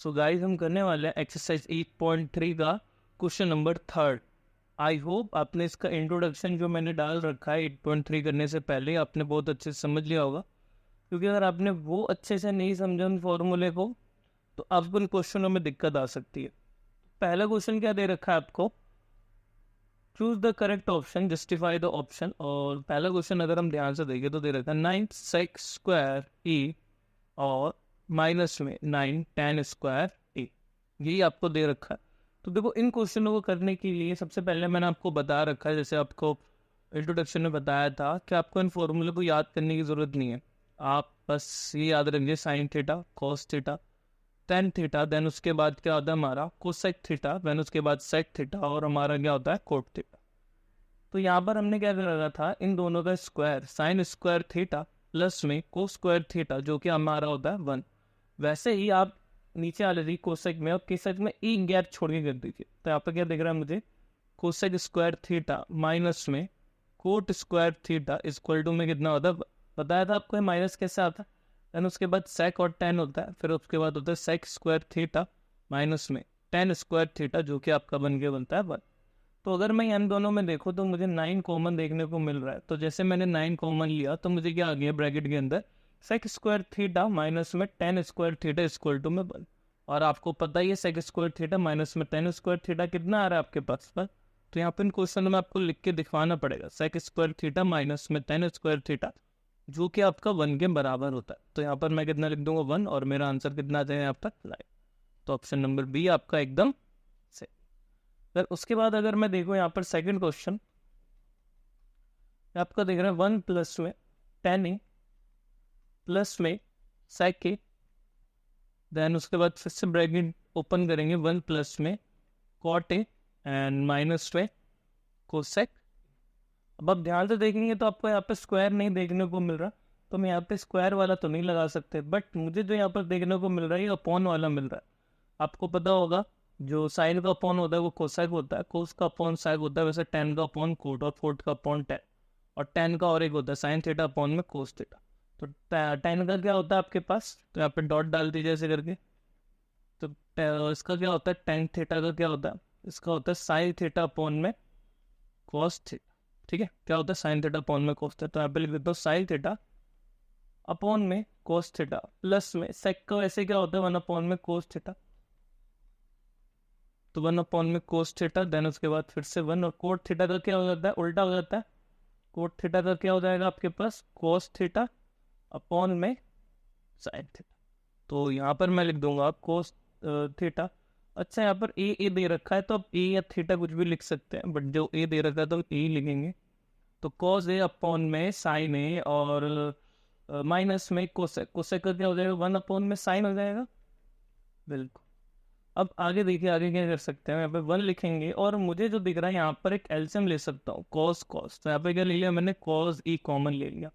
So guys हम करने वाले हैं एक्सरसाइज 8.3 का क्वेश्चन नंबर 3। आई होप आपने इसका इंट्रोडक्शन जो मैंने डाल रखा है 8.3 करने से पहले आपने बहुत अच्छे से समझ लिया होगा, क्योंकि अगर आपने वो अच्छे से नहीं समझा उन फॉर्मूले को तो आपको इन क्वेश्चनों में दिक्कत आ सकती है। पहला क्वेश्चन क्या दे रखा है आपको, choose the correct option, justify the option. और पहला क्वेश्चन अगर हम ध्यान से देखें तो दे रखा है 9 sec स्क्वायर ई और माइनस में 9 tan स्क्वायर ए, यही आपको दे रखा है। तो देखो इन क्वेश्चनों को करने के लिए सबसे पहले मैंने आपको बता रखा है, जैसे आपको इंट्रोडक्शन में बताया था कि आपको इन फॉर्मूले को याद करने की ज़रूरत नहीं है। आप बस ये याद रखिए sine theta, cos theta, tan theta, then उसके बाद क्या होता है हमारा कोसेक थीटा, देन उसके बाद सेक थीटा, और हमारा क्या होता है कोट थीटा। तो यहाँ पर हमने क्या कर रखा था, इन दोनों का square sine square theta plus में को स्क्वायर थीटा जो कि हमारा होता है 1। वैसे ही आप नीचे आ लीजिए कोसेक में, और केसेक में एक गैप छोड़ के कर दीजिए। तो यहाँ पर क्या दिख रहा है मुझे, कोसेक स्क्वायर थीटा माइनस में cot square theta equal to में कितना होता है, बताया था आपको माइनस कैसे आता है। देन उसके बाद सेक और टेन होता है, फिर उसके बाद होता है सेक स्क्वायर थीटा माइनस में टेन स्क्वायर थीटा जो कि आपका बन के बनता है 1। तो अगर मैं इन दोनों में देखूँ तो मुझे 9 कॉमन देखने को मिल रहा है। तो जैसे मैंने 9 कॉमन लिया तो मुझे क्या आ गया ब्रैकेट के अंदर सेक स्क्वायर थीटा माइनस में tan square theta equal to में 1। और आपको पता ही है सेक स्क्वायर थीटा माइनस में टेन स्क्वायर थीटा कितना आ रहा है आपके पास पर। तो यहाँ पर इन क्वेश्चन में आपको लिख के दिखाना पड़ेगा सेक स्क्वायर थीटा माइनस में टेन स्क्वायर थीटा जो कि आपका 1 के बराबर होता है। तो यहाँ पर मैं कितना लिख दूंगा 1, और मेरा आंसर कितना आ जाएगा यहाँ पर 9। तो ऑप्शन नंबर बी आपका एकदम सही। फिर उसके बाद अगर मैं देखूँ यहाँ पर सेकंड क्वेश्चन आपका देख रहा है 1 प्लस में टेन ए प्लस में सेक ए, देन उसके बाद फिर से ब्रैकेट ओपन करेंगे 1 प्लस में कॉट ए एंड माइनस में कोसेक। अब आप ध्यान से देखेंगे तो आपको यहाँ पे स्क्वायर नहीं देखने को मिल रहा, तो मैं यहाँ पे स्क्वायर वाला तो नहीं लगा सकते, बट मुझे जो यहाँ पर देखने को मिल रहा है ये अपॉन वाला मिल रहा है। आपको पता होगा जो साइन का अपॉन होता है वो कोसेक होता है, कोस का अपॉन सेक होता है, वैसे टेन का अपॉन कोट और कोट का अपॉन टेन, और टेन का और एक होता है साइन थीटा अपॉन में कोस थीटा। तो टेन का क्या होता है आपके पास, तो यहाँ पे डॉट डाल दीजिए ऐसे करके। तो इसका क्या होता है टेन थीटा का क्या होता है, इसका होता है साइन थीटा अपॉन में कॉस थीटा। ठीक है, क्या होता है साइन थीटा अपॉन में कोस थीटा। तो यहाँ पे लिख देता हूँ साइन थीटा अपॉन में कोस थीटा प्लस में सेक का वैसे क्या होता है 1 अपॉन में कोस थीटा, तो 1 अपॉन में कोस थीटा, देन उसके बाद फिर से 1, और कोट थीटा का क्या हो जाता है उल्टा हो जाता है, कोट थीटा का क्या हो जाएगा आपके पास कोस थीटा अपॉन में साइन थीटा। तो यहाँ पर मैं लिख दूंगा कोस थीटा। अच्छा यहाँ पर ए दे रखा है तो अब ए या थीटा कुछ भी लिख सकते हैं, बट जो ए दे रखा है तो ए लिखेंगे। तो कॉस ए अपॉन में साइन ए और माइनस में कोसेक, कोसेक का क्या हो जाएगा 1 अपॉन में साइन हो जाएगा। बिल्कुल। अब आगे देखिए आगे क्या कर सकते हैं, यहाँ पे 1 लिखेंगे और मुझे जो दिख रहा है यहाँ पर एक एलसीएम ले सकता हूँ कॉस कॉस। तो यहाँ पे क्या ले लिया मैंने कॉस ई कॉमन ले लिया।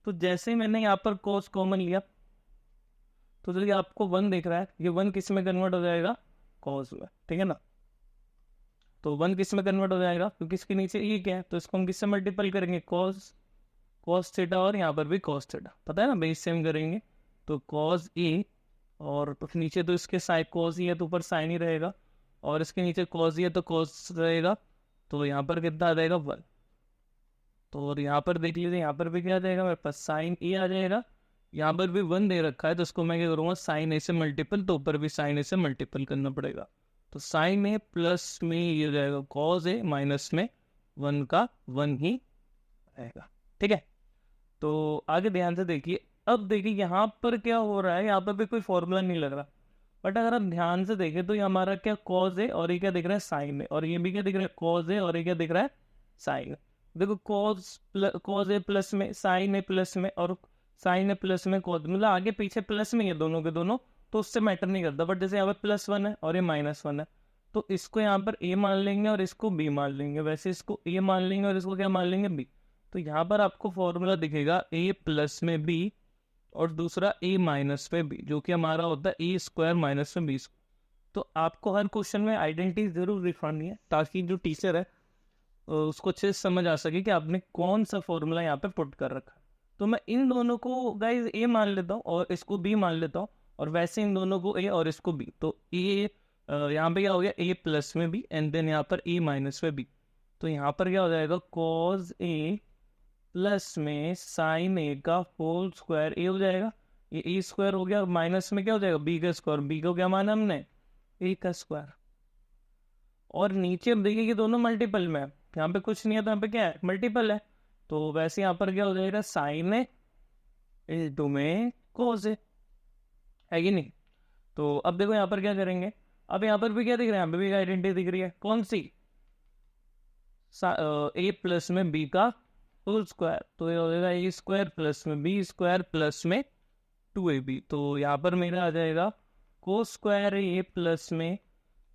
तो जैसे ही मैंने यहाँ पर कॉस कॉमन लिया तो चलिए आपको 1 दिख रहा है, ये 1 किस में कन्वर्ट हो जाएगा कॉस में, ठीक है ना। तो 1 किस में कन्वर्ट हो जाएगा क्योंकि इसके नीचे ई क्या है, तो इसको हम किससे मल्टीपल करेंगे कॉस कॉस थीटा, और यहाँ पर भी कॉस थीटा, पता है ना बेस सेम करेंगे। तो कॉस ई और नीचे तो इसके साइन कॉस ही है तो ऊपर साइन ही रहेगा, और इसके नीचे कॉस ही है तो कॉस रहेगा। तो यहाँ पर कितना आ जाएगा 1। तो और यहाँ पर देख लीजिए यहाँ पर भी क्या आ जाएगा मेरे पास साइन ए आ जाएगा। यहाँ पर भी 1 दे रखा है तो इसको मैं क्या करूँगा साइन ए से मल्टीपल, तो ऊपर भी साइन ए से मल्टीपल करना पड़ेगा। तो साइन ए प्लस में ये हो जाएगा कॉस ए माइनस में 1 का 1 ही रहेगा। ठीक है, तो आगे ध्यान से देखिए। अब देखिए यहाँ पर क्या हो रहा है, यहाँ पर भी कोई फॉर्मूला नहीं लग रहा, बट अगर आप ध्यान से देखें तो ये हमारा क्या कॉज है और ये क्या दिख रहा है साइन है, और ये भी क्या दिख रहा है कॉज है और ये क्या दिख रहा है साइन। देखो कॉज है प्लस में, साइन है प्लस में, और साइन है प्लस में कॉज, मतलब आगे पीछे प्लस में ये दोनों के दोनों, तो उससे मैटर नहीं करता। बट जैसे यहाँ पर +1 है और ये -1 है, तो इसको यहाँ पर ए मान लेंगे और इसको बी मान लेंगे, वैसे इसको ए मान लेंगे और इसको क्या मान लेंगे बी। तो यहाँ पर आपको फॉर्मूला दिखेगा ए प्लस में बी और दूसरा ए माइनस में बी, जो कि हमारा होता है ए स्क्वायर माइनस में बी स्क्वायर। तो आपको हर क्वेश्चन में आइडेंटिटी जरूर लिखवानी है ताकि जो टीचर है उसको अच्छे से समझ आ सके कि आपने कौन सा फॉर्मूला यहाँ पे पुट कर रखा है। तो मैं इन दोनों को गाइज ए मान लेता हूँ और इसको बी मान लेता हूँ, और वैसे इन दोनों को ए और इसको बी, तो ए यहाँ पे क्या हो गया ए प्लस में बी एंड देन यहाँ पर ए माइनस में बी, तो यहाँ पर क्या हो जाएगा कॉज ए प्लस में साइन ए का होल स्क्वायर ए हो जाएगा, ये ए स्क्वायर हो गया और माइनस में क्या हो जाएगा बी का स्क्वायर, बी को क्या माना हमने ए का स्क्वायर, और नीचे अब देखिए कि दोनों मल्टीपल में है, यहाँ पे कुछ नहीं है तो यहाँ पे क्या है मल्टीपल है, तो वैसे यहाँ पर क्या हो जाएगा साइन ए इंटू में कोस ए, है कि नहीं। तो अब देखो यहाँ पर क्या करेंगे, अब यहाँ पर भी क्या दिख रहा है, यहाँ पे भी आइडेंटिटी दिख रही है, कौन सी ए प्लस में बी का होल स्क्वायर, तो ये हो जाएगा ए स्क्वायर प्लस में बी स्क्वायर प्लस में 2ab, तो यहाँ पर मेरा आ जाएगा कोस स्क्वायर ए प्लस में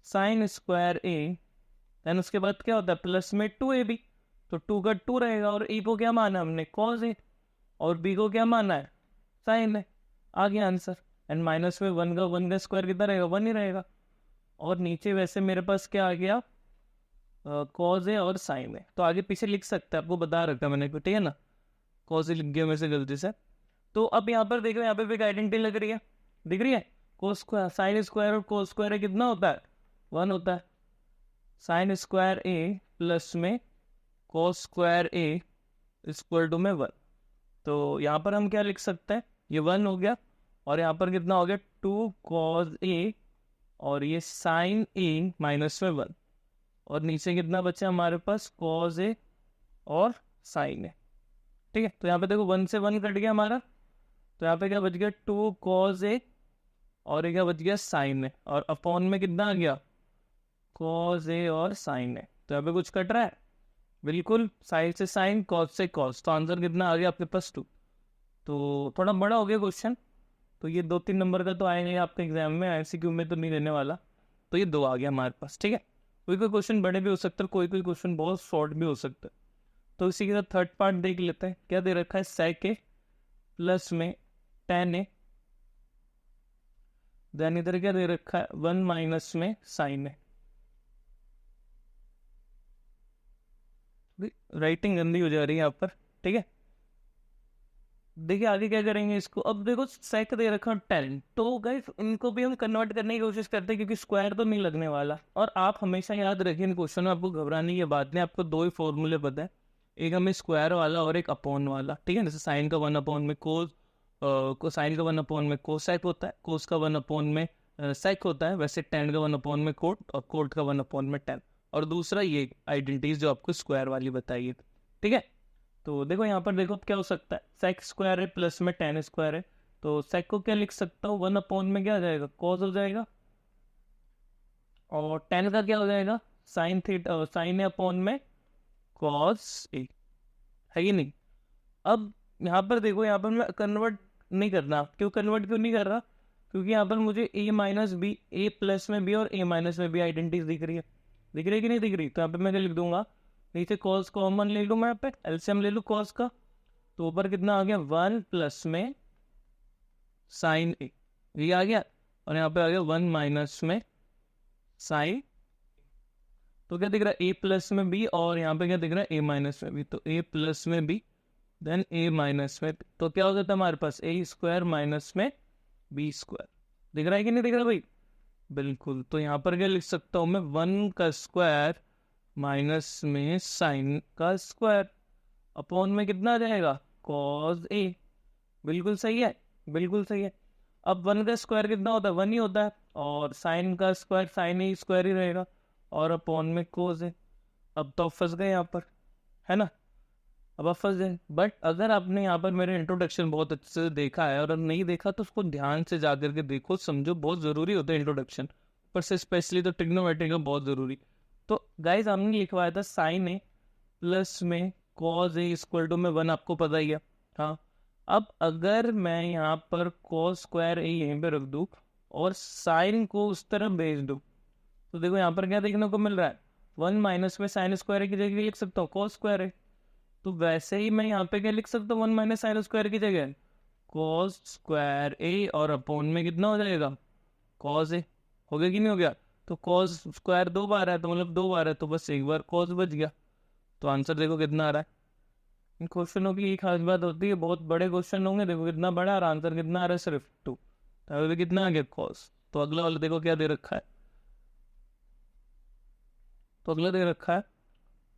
साइन स्क्वायर ए, देन उसके बाद क्या होता है प्लस में 2ab, तो 2 का 2 रहेगा और ए को क्या माना हमने कॉस ए और बी को क्या माना है साइन है, आ गया आंसर। एंड माइनस में 1 का स्क्वायर कितना रहेगा 1 ही रहेगा, और नीचे वैसे मेरे पास क्या आ गया कॉज ए और साइन है, तो आगे पीछे लिख सकते हैं, आपको बता रखा मैंने, ठीक है ना, कॉज ए लिख गया मेरे से गलती से। तो अब यहाँ पर देखो यहाँ पे भी आइडेंटिटी लग रही है, दिख रही है, कोस स्क्वायर साइन स्क्वायर और कोस स्क्वायर कितना होता है 1 होता है, साइन स्क्वायर ए प्लस में cos square A equal to में 1, तो यहाँ पर हम क्या लिख सकते हैं ये 1 हो गया और यहाँ पर कितना हो गया 2 कॉज ए और ये साइन ए माइनस में 1, और नीचे कितना बचा हमारे पास कॉज ए और साइन ए, ठीक है। तो यहाँ पे देखो 1 से 1 कट गया हमारा, तो यहाँ पे क्या बच गया 2 कॉज ए और ये क्या बच गया साइन ए, और अपॉन में कितना आ गया कॉज ए और साइन ए, तो यहाँ पे कुछ कट रहा है बिल्कुल, साइन से साइन कॉस से कॉस, तो आंसर कितना आ गया आपके पास 2। तो थोड़ा बड़ा हो गया क्वेश्चन, तो ये 2-3 नंबर का तो आएंगे आपके एग्जाम में, एमसीक्यू में तो नहीं देने वाला, तो ये 2 आ गया हमारे पास, ठीक है। कोई कोई क्वेश्चन बड़े भी हो सकते हैं, कोई कोई क्वेश्चन बहुत शॉर्ट भी हो सकता है, तो इसी के साथ थर्ड पार्ट देख लेते हैं। क्या दे रखा है सेक ए प्लस में टेन ए, देन इधर क्या दे रखा है 1 माइनस में साइन ए, राइटिंग गंदी हो जा रही है यहाँ पर, ठीक है। देखिए आगे क्या करेंगे इसको, अब देखो सेक दे रखा 10, तो गाइस इनको भी हम कन्वर्ट करने की कोशिश करते हैं क्योंकि स्क्वायर तो नहीं लगने वाला, और आप हमेशा याद रखिए इन क्वेश्चन में आपको घबराने की बात नहीं, आपको 2 ही फॉर्मूले पता है, एक हमें स्क्वायर वाला और एक अपॉन वाला, ठीक है। जैसे साइन का 1 अपॉन में कोस, साइन का 1 अपॉन में कोसेक होता है, कोस का 1 अपॉन में सेक होता है, वैसे टेन का 1 अपॉन में कोट और कोट का 1 अपॉन में टेन, और दूसरा ये आइडेंटिटीज जो आपको स्क्वायर वाली बताइए, ठीक है। तो देखो यहाँ पर देखो क्या हो सकता है, सेक स्क्वायर है प्लस में टेन स्क्वायर है, तो सेक को क्या लिख सकता हूँ 1 अपॉन में क्या आ जाएगा कॉस हो जाएगा, और टेन का क्या हो जाएगा साइन थीटा, साइन अपॉन में कॉस ए, है कि नहीं। अब यहाँ पर देखो, यहाँ पर मैं कन्वर्ट नहीं करना, कन्वर्ट क्यों नहीं कर रहा, क्योंकि यहाँ पर मुझे ए माइनस बी, ए प्लस में बी और ए माइनस में बी आइडेंटिटीज दिख रही है, दिख रही है कि नहीं दिख रही, तो यहाँ पे मैं क्या लिख दूंगा नीचे कॉस कॉमन ले लूँ, मैं यहाँ पे एलसीएम ले लूँ कॉस का, तो ऊपर कितना आ गया 1 प्लस में साइन ए, ये आ गया, और यहाँ पे आ गया 1 माइनस में साइन, तो क्या दिख रहा है ए प्लस में बी, और यहाँ पे क्या दिख रहा है ए माइनस में बी, तो ए प्लस में बी देन ए माइनस में, तो क्या हो जाता है हमारे पास ए स्क्वायर माइनस में बी स्क्वायर, दिख रहा है कि नहीं दिख रहा भाई, बिल्कुल। तो यहाँ पर क्या लिख सकता हूँ मैं 1 का स्क्वायर माइनस में साइन का स्क्वायर, अपॉन में कितना आ जाएगा कॉस ए, बिल्कुल सही है, बिल्कुल सही है। अब 1 का स्क्वायर कितना होता है 1 ही होता है, और साइन का स्क्वायर साइन ए स्क्वायर ही रहेगा, और अपॉन में कोस ए, अब तो फंस गए यहाँ पर, है ना, अब आप फंस जाए। बट अगर आपने यहाँ पर मेरे इंट्रोडक्शन बहुत अच्छे से देखा है, और नहीं देखा तो उसको ध्यान से जा करके देखो, समझो, बहुत ज़रूरी होता है इंट्रोडक्शन, पर से स्पेशली तो ट्रिग्नोमेट्री का बहुत ज़रूरी। तो गाइज हमने लिखवाया था साइन ए प्लस में कॉस ए इक्वल टू में 1, आपको पता ही है, हाँ। अब अगर मैं यहाँ पर कॉस स्क्वायर ए यहीं पे रख दूँ और साइन को उस तरफ भेज दूँ, तो देखो यहाँ पर क्या देखने को मिल रहा है 1 माइनस में साइन स्क्वायर की जगह लिख सकता हूँ कॉस स्क्वायर है, तो वैसे ही मैं यहाँ पे क्या लिख सकता हूँ 1 माइनस साइन स्क्वायर की जगह कॉस स्क्वायर ए, और अपॉन में कितना हो जाएगा कॉस ए, हो गया कि नहीं हो गया, तो कॉस स्क्वायर 2 बार है, तो मतलब 2 बार है, तो बस एक बार कॉस बच गया, तो आंसर देखो कितना आ रहा है। इन क्वेश्चनों की एक खास बात होती है, बहुत बड़े क्वेश्चन होंगे, देखो कितना बड़ा, और आंसर कितना आ रहा है सिर्फ 2, तो यहाँ पे कितना आ गया कॉस। तो अगला वाला देखो क्या दे रखा है, तो अगला दे रखा है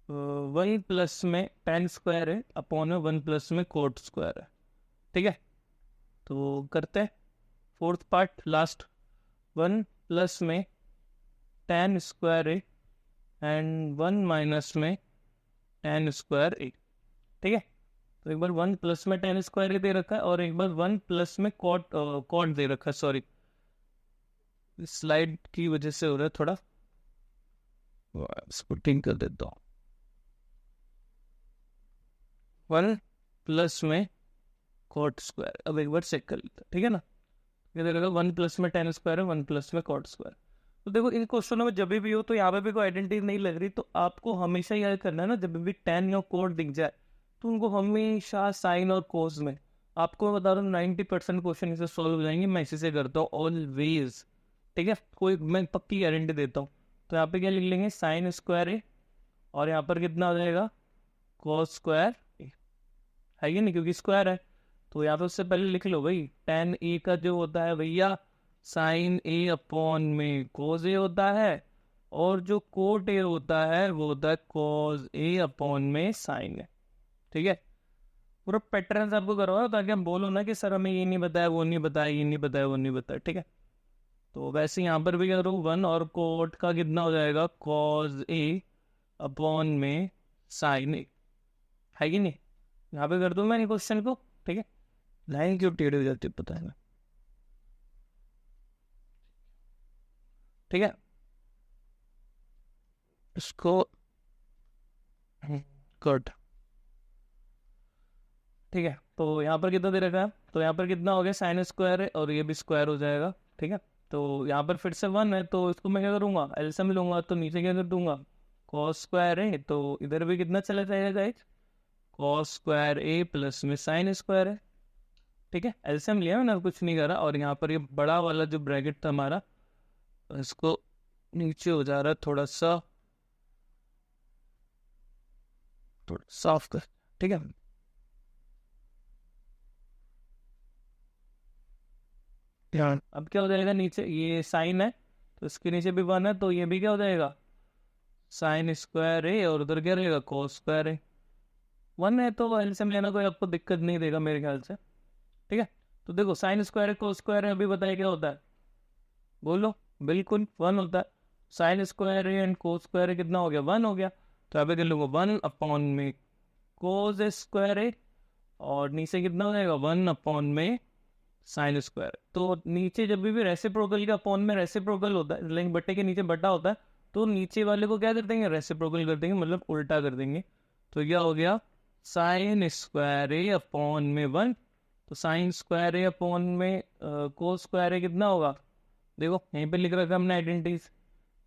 1 प्लस में tan स्क्वायर है अपॉन में 1 प्लस में कोट स्क्वायर है। ठीक है, तो करते हैं फोर्थ पार्ट लास्ट। 1 प्लस में tan स्क्वायर है एंड 1 माइनस में tan स्क्वायर ए। ठीक है, तो एक बार 1 प्लस में tan स्क्वायर ए दे रखा है और एक बार 1 प्लस में कॉट दे रखा है। सॉरी, स्लाइड की वजह से हो रहा है थोड़ा, इसको ठीक कर देता हूँ। 1 प्लस में कॉट स्क्वायर, अब एक बार चेक कर लेते हैं। ठीक है ना, ये दे रखा 1 प्लस में tan स्क्वायर है, 1 प्लस में कॉट स्क्वायर। तो देखो इन क्वेश्चनों में जब भी हो तो यहाँ पे भी कोई आइडेंटिटी नहीं लग रही, तो आपको हमेशा याद करना है ना, जब भी tan या कॉट दिख जाए तो उनको हमेशा साइन और कोस में, आपको मैं बता रहा हूँ 90% क्वेश्चन इसे सॉल्व हो जाएंगे। मैं इसी से करता हूँ ऑलवेज। ठीक है, कोई मैं पक्की गारंटी देता हूँ। तो यहाँ पे क्या लिख लेंगे, साइन स्क्वायर ए और यहाँ पर कितना हो जाएगा, कॉस स्क्वायर ए, है कि नहीं, क्योंकि स्क्वायर है। तो यहाँ पे उससे पहले लिख लो भाई, tan ए का जो होता है भैया साइन ए अपॉन में कोस ए होता है, और जो कोट ए होता है वो होता है कॉस ए अपॉन में साइन ए। ठीक है, पूरा पैटर्न आपको करवाओ ताकि हम बोलो ना कि सर हमें ये नहीं बताया, वो नहीं बताया, ये नहीं बताया, वो नहीं बताया। ठीक है, तो वैसे यहाँ पर भी करो 1 और कोट का कितना हो जाएगा, कॉस ए अपॉन में साइन ए, है कि नहीं। यहाँ पे कर दूँ मैं क्वेश्चन को। ठीक है, लाइन क्यों टेढ़ी हो जाती है पता है। ठीक है, इसको कट। ठीक है, तो यहाँ पर कितना दे रखा है, तो यहाँ पर कितना हो गया, साइन स्क्वायर है और ये भी स्क्वायर हो जाएगा। ठीक है, तो यहाँ पर फिर से 1 है, तो इसको मैं क्या करूँगा, एलसीएम लूंगा, तो नीचे क्या कर दूंगा, कॉस स्क्वायर है, तो इधर भी कितना चला जाएगा guys, cos square A plus में साइन स्क्वायर है। ठीक है, एलसीएम लिया मैंने, कुछ नहीं करा। और यहाँ पर ये बड़ा वाला जो ब्रैकेट था हमारा, इसको नीचे हो जा रहा है थोड़ा सा, थोड़ा साफ कर। ठीक है, ध्यान, अब क्या हो जाएगा, नीचे ये साइन है तो इसके नीचे भी 1 है, तो ये भी क्या हो जाएगा, साइन स्क्वायर है, और उधर क्या रहेगा, कॉस स्क्वायर है। 1 है तो एलसीएम लेना कोई आपको दिक्कत नहीं देगा मेरे ख्याल से। ठीक है, तो देखो साइन स्क्वायर है, कॉस स्क्वायर है, अभी बताइए क्या होता है, बोलो। बिल्कुल 1 होता है। साइन स्क्वायर है एंड कोस स्क्वायर है, कितना हो गया, 1 हो गया। तो यहाँ पे कर लूंगा 1 अपॉन में कोस स्क्वायर है, और नीचे कितना हो जाएगा, 1 अपॉन में साइन स्क्वायर। तो नीचे जब भी रेसिप्रोकल के अपॉन में रेसिप्रोकल होता है, लेकिन बट्टे के नीचे बट्टा होता है, तो नीचे वाले को क्या कर देंगे, रेसिप्रोकल कर देंगे, मतलब उल्टा कर देंगे। तो क्या हो गया, साइन स्क्वायर ए अपॉन में 1, तो साइन स्क्वायर ए अपॉन में कोस स्क्वायर ए कितना होगा, देखो यहीं पे लिख रखा है हमने आइडेंटिटीज।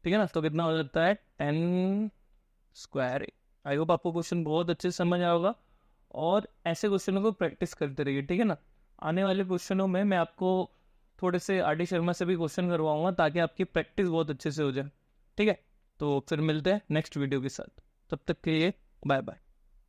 ठीक है ना, तो कितना हो जाता है, 10 स्क्वायर ए। आई होप आपको क्वेश्चन बहुत अच्छे से समझ आया होगा, और ऐसे क्वेश्चनों को प्रैक्टिस करते रहिए। ठीक है ना, आने वाले क्वेश्चनों में मैं आपको थोड़े से आर.डी. शर्मा से भी क्वेश्चन करवाऊंगा ताकि आपकी प्रैक्टिस बहुत अच्छे से हो जाए। ठीक है, तो फिर मिलते हैं नेक्स्ट वीडियो के साथ, तब तक के लिए बाय बाय।